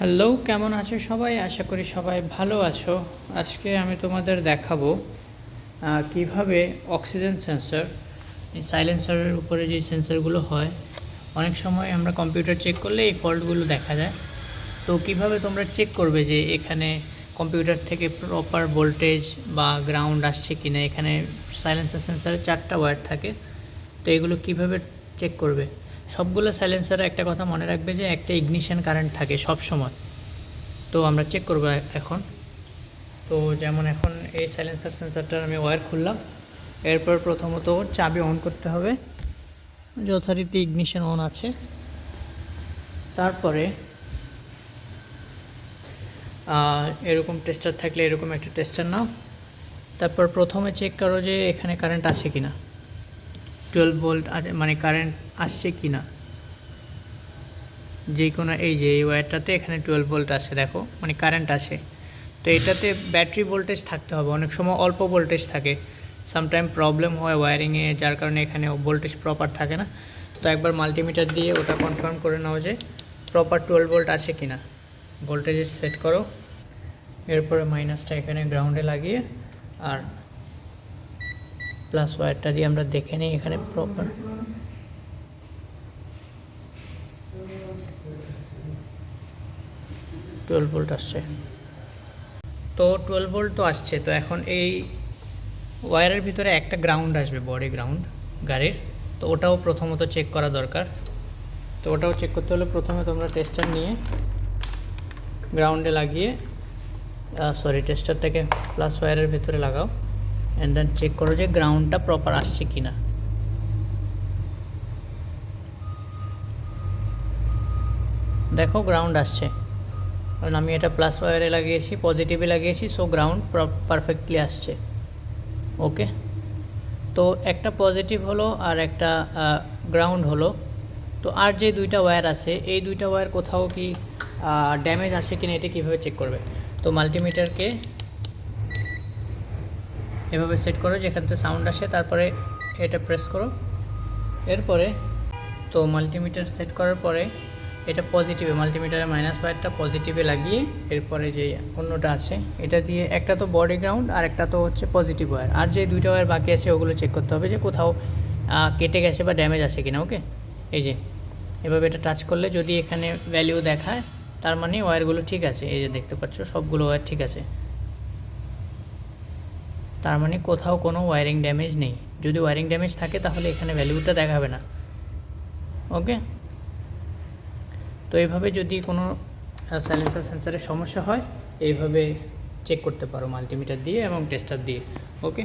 Hello, কেমন আছো সবাই? আশা করি সবাই ভালো আছো। আজকে আমি তোমাদের দেখাবো কিভাবে অক্সিজেন সেন্সর, এই সাইলেন্সারের উপরে যে সেন্সরগুলো হয়, অনেক সময় আমরা কম্পিউটার চেক করলে এই ফল্টগুলো দেখা যায়। তো কিভাবে তোমরা চেক করবে যে এখানে কম্পিউটার থেকে প্রপার ভোল্টেজ বা গ্রাউন্ড আসছে কি না? এখানে সাইলেন্সার সেন্সারে 4টা ওয়্যার থাকে। তো এগুলো কিভাবে চেক করবে? সবগুলো সাইলেন্সারে একটা কথা মনে রাখবে যে একটা ইগনিশন কারেন্ট থাকে সব সময়। তো আমরা চেক করব এখন। তো যেমন এখন এই সাইলেন্সার সেন্সারটার আমি ওয়্যার খুললাম। এরপর প্রথমত চাবি অন করতে হবে, যথারীতি ইগনিশন অন আছে। তারপরে এরকম টেস্টার থাকলে এরকম একটা টেস্টার নাও। তারপর প্রথমে চেক করো যে এখানে কারেন্ট আছে কি না, 12 ভোল্ট আছে, মানে কারেন্ট আসছে কি না। যে কোনো এই যে এই ওয়্যারটাতে এখানে 12 ভোল্ট আছে, দেখো মানে কারেন্ট আছে। তো এটাতে ব্যাটারি ভোল্টেজ থাকতে হবে। অনেক সময় অল্প ভোল্টেজ থাকে, সামটাইম প্রবলেম হয় ওয়্যারিংয়ে, যার কারণে এখানে ভোল্টেজ প্রপার থাকে না। তো একবার মাল্টিমিটার দিয়ে ওটা কনফার্ম করে নাও যে প্রপার 12 ভোল্ট আছে কি না। ভোল্টেজ সেট করো, এরপরে মাইনাসটা এখানে গ্রাউন্ডে লাগিয়ে আর প্লাস ওয়্যারটা দিয়ে আমরা দেখে নিই এখানে প্রপার 12 ভোল্ট আসছে। তো 12 ভোল্ট তো আসছে। তো এখন এই ওয়্যারের ভিতরে একটা গ্রাউন্ড আসবে, বডি গ্রাউন্ড গাড়ির। তো ওটাও প্রথমত চেক করা দরকার। তো ওটাও চেক করতে হলে প্রথমে তোমরা টেস্টার নিয়ে গ্রাউন্ডে লাগিয়ে টেস্টারটাকে প্লাস ওয়্যারের ভিতরে লাগাও, অ্যান্ড দেন চেক করো যে গ্রাউন্ডটা প্রপার আসছে কি না। দেখো গ্রাউন্ড আসছে, কারণ আমি এটা প্লাস ওয়্যারে লাগিয়েছি, পজিটিভে লাগিয়েছি, সো গ্রাউন্ড পারফেক্টলি আসছে। ওকে, তো একটা পজিটিভ হলো আর একটা গ্রাউন্ড হলো। তো আর যে দুইটা ওয়্যার আছে, এই দুইটা ওয়্যার কোথাও কি ড্যামেজ আছে কিনা এটা কীভাবে চেক করবে? তো মাল্টিমিটারকে এভাবে সেট করো যেখান থেকে সাউন্ড আসে, তারপরে এটা প্রেস করো। এরপরে তো মাল্টিমিটার সেট করার পরে এটা পজিটিভে, মাল্টিমিটারের মাইনাস ওয়্যারটা পজিটিভে লাগিয়ে এরপরে যে অন্যটা আছে এটা দিয়ে, একটা তো বডি গ্রাউন্ড আর একটা তো হচ্ছে পজিটিভ ওয়্যার, আর যে দুইটা ওয়্যার বাকি আছে ওগুলো চেক করতে হবে যে কোথাও কেটে গেছে বা ড্যামেজ আছে কিনা। ওকে, এই যে এভাবে এটা টাচ করলে যদি এখানে ভ্যালু দেখায়, তার মানে ওয়্যারগুলো ঠিক আছে। এই যে দেখতে পাচ্ছ সবগুলো ওয়্যার ঠিক আছে, তার মানে কোথাও কোনো ওয়্যারিং ড্যামেজ নেই। যদি ওয়্যারিং ড্যামেজ থাকে তাহলে এখানে ভ্যালুটা দেখাবে না। ওকে, তো এইভাবে যদি কোনো সাইলেন্সার সেন্সারের সমস্যা হয় এইভাবে চেক করতে পারো মাল্টিমিটার দিয়ে এবং টেস্টার দিয়ে। ওকে।